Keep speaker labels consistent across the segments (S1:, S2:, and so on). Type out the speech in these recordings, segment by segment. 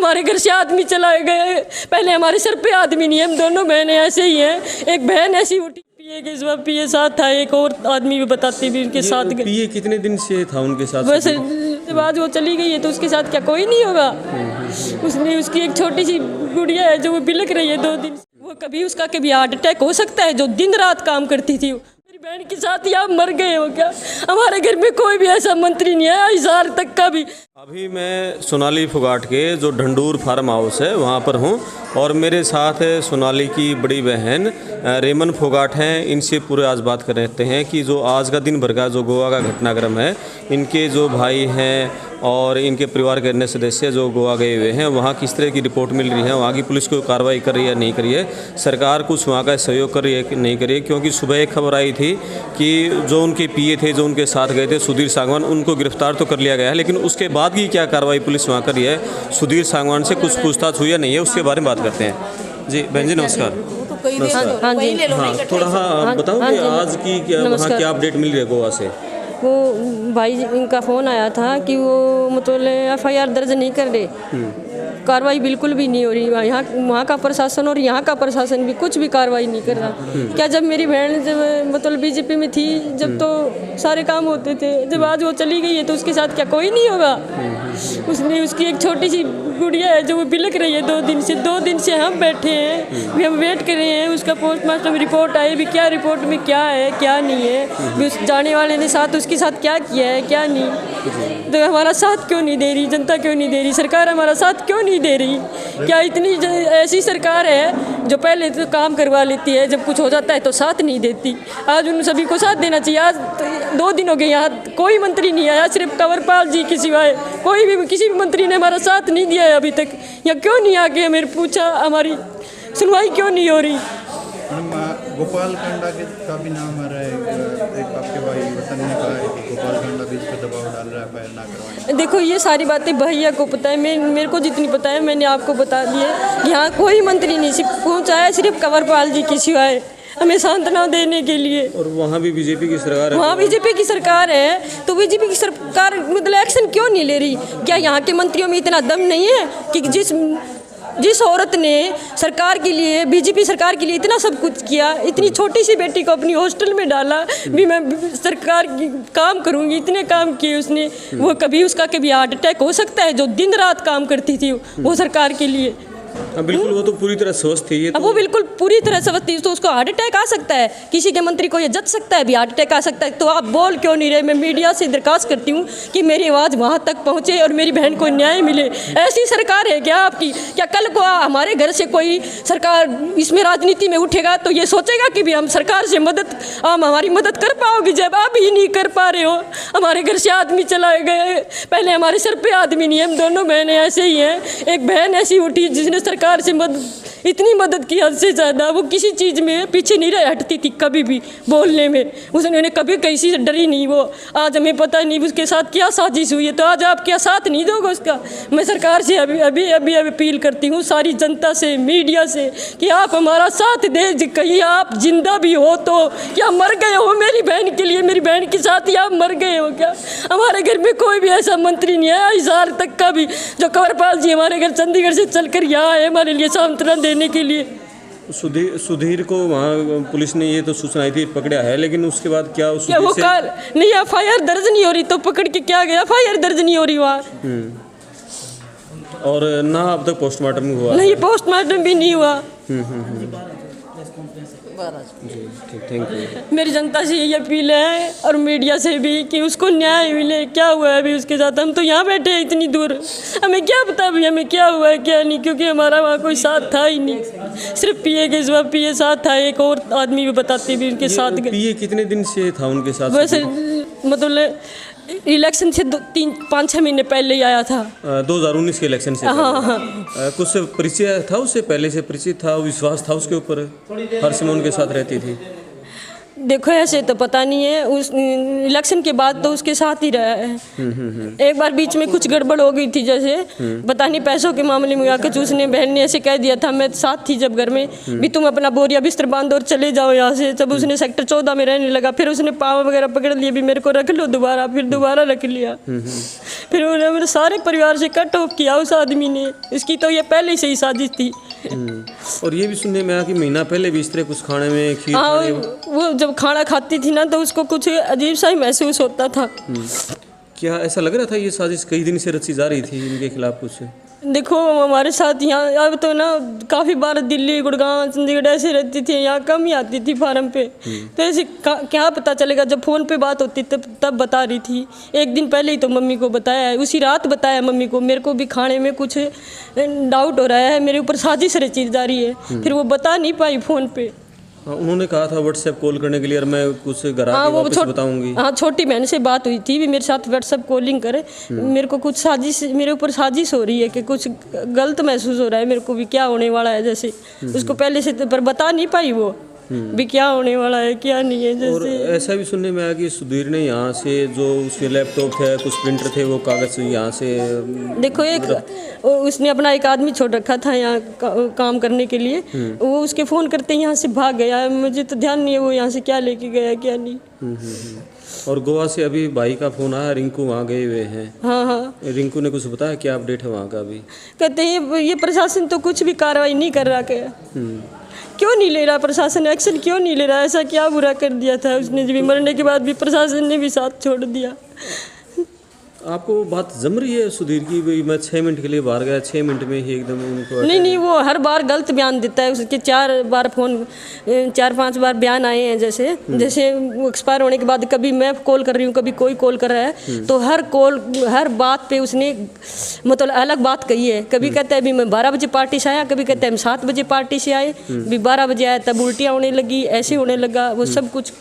S1: हमारे घर से आदमी चला गए, पहले हमारे सर पे आदमी नहीं है, हम दोनों बहनें ऐसे ही हैं। एक बहन ऐसी उठी पिए के जवाब पिए साथ था, एक और आदमी भी बताते भी उनके साथ गए।
S2: पिए कितने दिन से था उनके साथ?
S1: बस बाद वो चली गई है तो उसके साथ क्या कोई नहीं होगा? उसने उसकी एक छोटी सी गुड़िया है जो वो बिलक रही है 2 दिन। वो कभी उसका कभी हार्ट अटैक हो सकता है, जो दिन रात काम करती थी। मेरी बहन के साथ ही आप मर गए हो क्या? हमारे घर में कोई भी ऐसा मंत्री नहीं है इज़हार तक का भी।
S2: अभी मैं सोनाली फोगाट के जो ढंडूर फार्म हाउस है वहाँ पर हूँ और मेरे साथ सोनाली की बड़ी बहन रेमन फोगाट हैं। इनसे पूरे आज बात कर रहे हैं कि जो आज का दिन भर का जो गोवा का घटनाक्रम है, इनके जो भाई हैं और इनके परिवार के अन्य सदस्य जो गोवा गए हुए हैं वहाँ किस तरह की रिपोर्ट मिल रही है, वहाँ की पुलिस कोई कार्रवाई कर रही है नहीं कर रही है, सरकार कुछ वहाँ का सहयोग कर रही है कि नहीं कर रही है। क्योंकि सुबह एक खबर आई थी कि जो उनके पीए थे जो उनके साथ गए थे सुधीर सांगवान, उनको गिरफ्तार तो कर लिया गया है, लेकिन उसके बाद की क्या कार्रवाई पुलिस वहाँ कर रही है, सुधीर सांगवान से कुछ पूछताछ हुई या नहीं है, उसके बारे में बात करते हैं। जी बहन जी नमस्कार।
S1: हाँ जी,
S2: हाँ थोड़ा बताओ कि आज की क्या वहाँ क्या अपडेट मिल रही है गोवा से?
S1: वो भाई इनका फ़ोन आया था कि वो मतलब FIR दर्ज नहीं कर रहे, कार्रवाई बिल्कुल भी नहीं हो रही। यहाँ वहाँ का प्रशासन और यहाँ का प्रशासन भी कुछ भी कार्रवाई नहीं कर रहा। क्या जब मेरी बहन जब मतलब BJP में थी जब तो सारे काम होते थे, जब आज वो चली गई है तो उसके साथ क्या कोई नहीं होगा? उसने उसकी एक छोटी सी गुड़िया है जो वो बिलक रही है 2 दिन से हम बैठे हैं, भी हम वेट कर रहे हैं उसका पोस्टमार्टम रिपोर्ट आए, भी क्या रिपोर्ट में क्या है क्या नहीं है, भी उस जाने वाले ने साथ उसके साथ क्या किया है क्या नहीं। तो हमारा साथ क्यों नहीं दे रही जनता, क्यों नहीं दे रही सरकार, हमारा साथ क्यों नहीं दे रही? क्या इतनी ऐसी सरकार है जो पहले तो काम करवा लेती है, जब कुछ हो जाता है तो साथ नहीं देती? आज उन सभी को साथ देना चाहिए। आज 2 दिन हो गए यहाँ कोई मंत्री नहीं आया, सिर्फ कंवरपाल जी के सिवाय कोई भी किसी भी मंत्री ने हमारा साथ नहीं दिया है अभी तक। या क्यों नहीं आके हमें पूछा, हमारी सुनवाई क्यों नहीं हो रही?
S3: गोपाल कांडा का भी नाम आ रहा है, एक आपके भाई वतन ने कहा है कि गोपाल कांडा भी इस पर दबाव डाल रहा है FIR ना करवाने।
S1: देखो ये सारी बातें भैया को पता है, मेरे को जितनी पता है मैंने आपको बता दी है। यहाँ कोई मंत्री नहीं पहुँचा है, सिर्फ कंवरपाल जी के सिवाय हमें सांत्वना देने के लिए।
S2: और वहाँ भी बीजेपी की सरकार है,
S1: वहाँ बीजेपी की सरकार है तो बीजेपी की सरकार मतलब एक्शन क्यों नहीं ले रही? क्या यहाँ के मंत्रियों में इतना दम नहीं है कि जिस औरत ने सरकार के लिए BJP सरकार के लिए इतना सब कुछ किया, इतनी छोटी सी बेटी को अपनी हॉस्टल में डाला, भी मैं सरकार की काम करूँगी, इतने काम किए उसने। वो कभी उसका कभी हार्ट अटैक हो सकता है, जो दिन रात काम करती थी वो सरकार के लिए।
S2: बिल्कुल वो तो पूरी तरह स्वस्थ थी। ये
S1: अब वो बिल्कुल पूरी तरह स्वस्थ थी तो उसको हार्ट अटैक आ सकता है, किसी के मंत्री को ये जच सकता है भी हार्ट अटैक आ सकता है। तो आप बोल क्यों नहीं रहे? मैं मीडिया से दरखास्त करती हूँ कि मेरी आवाज़ वहाँ तक पहुँचे और मेरी बहन को न्याय मिले। ऐसी सरकार है क्या आपकी? क्या कल को हमारे घर से कोई सरकार इसमें राजनीति में उठेगा तो ये सोचेगा कि भी हम सरकार से हम हमारी मदद कर पाओगे? जब आप ही नहीं कर पा रहे हो, हमारे घर से आदमी चला गए, पहले हमारे सर पे आदमी नहीं है, हम दोनों बहनें ऐसे ही हैं। एक बहन ऐसी उठी जिसने सरकार से इतनी मदद की हद से ज़्यादा, वो किसी चीज़ में पीछे नहीं हटती थी कभी भी बोलने में, उसने कभी किसी से डरी नहीं। वो आज हमें पता नहीं उसके साथ क्या साजिश हुई है, तो आज आप क्या साथ नहीं दोगे उसका? मैं सरकार से अभी अपील करती हूँ, सारी जनता से, मीडिया से, कि आप हमारा साथ दें। कहीं आप जिंदा भी हो तो क्या मर गए हो मेरी बहन के लिए? मेरी बहन के साथ ही आप मर गए हो क्या? हमारे घर में कोई भी ऐसा मंत्री नहीं है इज़हार तक का भी, जो कंवरपाल जी हमारे घर चंडीगढ़ से चलकर यहाँ आए हमारे लिए सांत्वना देने के लिए।
S2: सुधीर को वहाँ पुलिस ने ये तो सूचना आई थी पकड़ा है, लेकिन उसके बाद क्या
S1: वो नहीं FIR दर्ज नहीं हो रही तो पकड़ के क्या गया? FIR दर्ज नहीं हो रही वहाँ।
S2: और ना अब तक पोस्टमार्टम हुआ?
S1: नहीं, पोस्टमार्टम भी नहीं हुआ।
S2: जी ठीक, थैंक यू।
S1: मेरी जनता से यही अपील है और मीडिया से भी कि उसको न्याय मिले। क्या हुआ है अभी उसके साथ? हम तो यहाँ बैठे हैं इतनी दूर, हमें क्या पता अभी हमें क्या हुआ है क्या नहीं, क्योंकि हमारा वहाँ कोई साथ था ही नहीं, सिर्फ पिए के जवाब पिए साथ था, एक और आदमी भी बताते भी उनके साथ गए।
S2: पिए कितने दिन से था उनके साथ?
S1: वैसे मतलब इलेक्शन से 5-6 महीने पहले ही आया था,
S2: 2019 के इलेक्शन से।
S1: हाँ।
S2: कुछ परिचय था उससे पहले से? परिचित था, विश्वास था उसके ऊपर? हर समय उनके साथ रहती थी?
S1: देखो ऐसे तो पता नहीं है, उस इलेक्शन के बाद तो उसके साथ ही रहा है। एक बार बीच में कुछ गड़बड़ हो गई थी, जैसे पता नहीं पैसों के मामले में आकर उसने बहन ने ऐसे कह दिया था, मैं साथ थी जब घर में भी, तुम अपना बोरिया बिस्तर बांधो और चले जाओ यहाँ से। जब उसने सेक्टर 14 में रहने लगा, फिर उसने पाव वगैरह पकड़ लिए भी, मेरे को रख लो दोबारा, फिर दोबारा रख लिया। फिर उन्होंने मेरे सारे परिवार से कट ऑफ किया उस आदमी ने। इसकी तो ये पहले से ही साजिश थी।
S2: और ये भी सुनने में आया कि महीना पहले भी इस तरह कुछ खाने में खीर
S1: हाँ, वो जब खाना खाती थी ना तो उसको कुछ अजीब सा ही महसूस होता था।
S2: क्या ऐसा लग रहा था ये साजिश कई दिन से रची जा रही थी इनके खिलाफ कुछ?
S1: देखो हमारे साथ यहाँ अब तो ना काफ़ी बार दिल्ली, गुड़गांव, चंडीगढ़ ऐसे रहती थी, यहाँ कम ही आती थी फार्म पे। तो ऐसे क्या पता चलेगा, जब फ़ोन पे बात होती तब बता रही थी। एक दिन पहले ही तो मम्मी को बताया है, उसी रात बताया मम्मी को, मेरे को भी खाने में कुछ डाउट हो रहा है, मेरे ऊपर साजिश रची जा रही है। फिर वो बता नहीं पाई फ़ोन पे।
S2: हाँ, उन्होंने कहा था व्हाट्सएप कॉल करने के लिए, और मैं कुछ घर आके वापस बताऊंगी।
S1: हाँ, छोटी बहन से बात हुई थी भी, मेरे साथ व्हाट्सएप कॉलिंग करे। मेरे को कुछ साजिश, मेरे ऊपर साजिश हो रही है कि कुछ गलत महसूस हो रहा है मेरे को भी, क्या होने वाला है जैसे। उसको पहले से पर बता नहीं पाई वो भी क्या होने वाला है क्या नहीं है जैसे।
S2: और ऐसा भी सुनने में आया कि सुधीर ने यहाँ से जो उसके लैपटॉप थे, कुछ प्रिंटर थे, वो कागज़ यहाँ से
S1: देखो उसने अपना एक आदमी छोड़ रखा था यहाँ काम करने के लिए, वो उसके फ़ोन करते यहाँ से भाग गया। मुझे तो ध्यान नहीं है वो यहाँ से क्या लेके गया क्या नहीं।
S2: और गोवा से अभी भाई का फ़ोन आया, रिंकू वहाँ गए हुए हैं।
S1: हाँ,
S2: रिंकू ने कुछ बताया क्या अपडेट है वहाँ का? अभी
S1: कहते हैं ये प्रशासन तो कुछ भी कार्रवाई नहीं कर रहा। क्यों नहीं ले रहा प्रशासन एक्शन, क्यों नहीं ले रहा? ऐसा क्या बुरा कर दिया था उसने, जब मरने के बाद भी प्रशासन ने भी साथ छोड़ दिया।
S2: आपको बात जम रही है सुधीर की? भाई मैं 6 मिनट के लिए बाहर गया, 6 मिनट में ही एकदम उनको
S1: नहीं, वो हर बार गलत बयान देता है। उसके 4-5 बार बयान आए हैं, जैसे वो एक्सपायर होने के बाद कभी मैं कॉल कर रही हूँ, कभी कोई कॉल कर रहा है, तो हर बात पे उसने मतलब अलग बात कही है। कभी कहता है भी मैं 12 बजे पार्टी से आया, कभी कहता है हम 7 बजे पार्टी से आए, भी 12 बजे आया तब उल्टियाँ होने लगी, ऐसे होने लगा। वो सब कुछ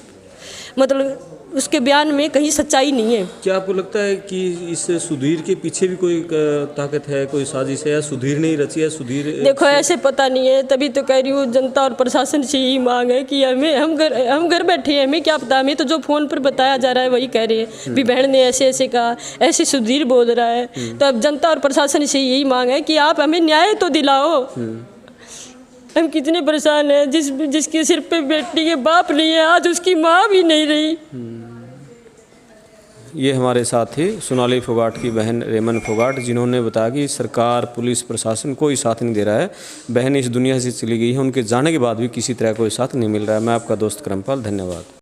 S1: मतलब उसके बयान में कहीं सच्चाई नहीं है।
S2: क्या आपको लगता है कि इस सुधीर के पीछे भी कोई ताकत है, कोई साजिश है, या सुधीर ने ही रची है? सुधीर
S1: देखो ऐसे पता नहीं है, तभी तो कह रही हूँ जनता और प्रशासन से यही मांग है कि हम घर बैठे हैं, हमें क्या पता, हमें तो जो फ़ोन पर बताया जा रहा है वही कह रहे हैं भी बहन ने ऐसे ऐसे कहा, ऐसे सुधीर बोल रहा है। तो अब जनता और प्रशासन से यही मांग है कि आप हमें न्याय तो दिलाओ। हम कितने परेशान हैं, जिसके सिर पे बेटी के बाप नहीं है, आज उसकी माँ भी नहीं रही।
S2: ये हमारे साथ थी सोनाली फोगाट की बहन रेमन फोगाट, जिन्होंने बताया कि सरकार, पुलिस, प्रशासन कोई साथ नहीं दे रहा है। बहन इस दुनिया से चली गई है, उनके जाने के बाद भी किसी तरह कोई साथ नहीं मिल रहा है। मैं आपका दोस्त करमपाल, धन्यवाद।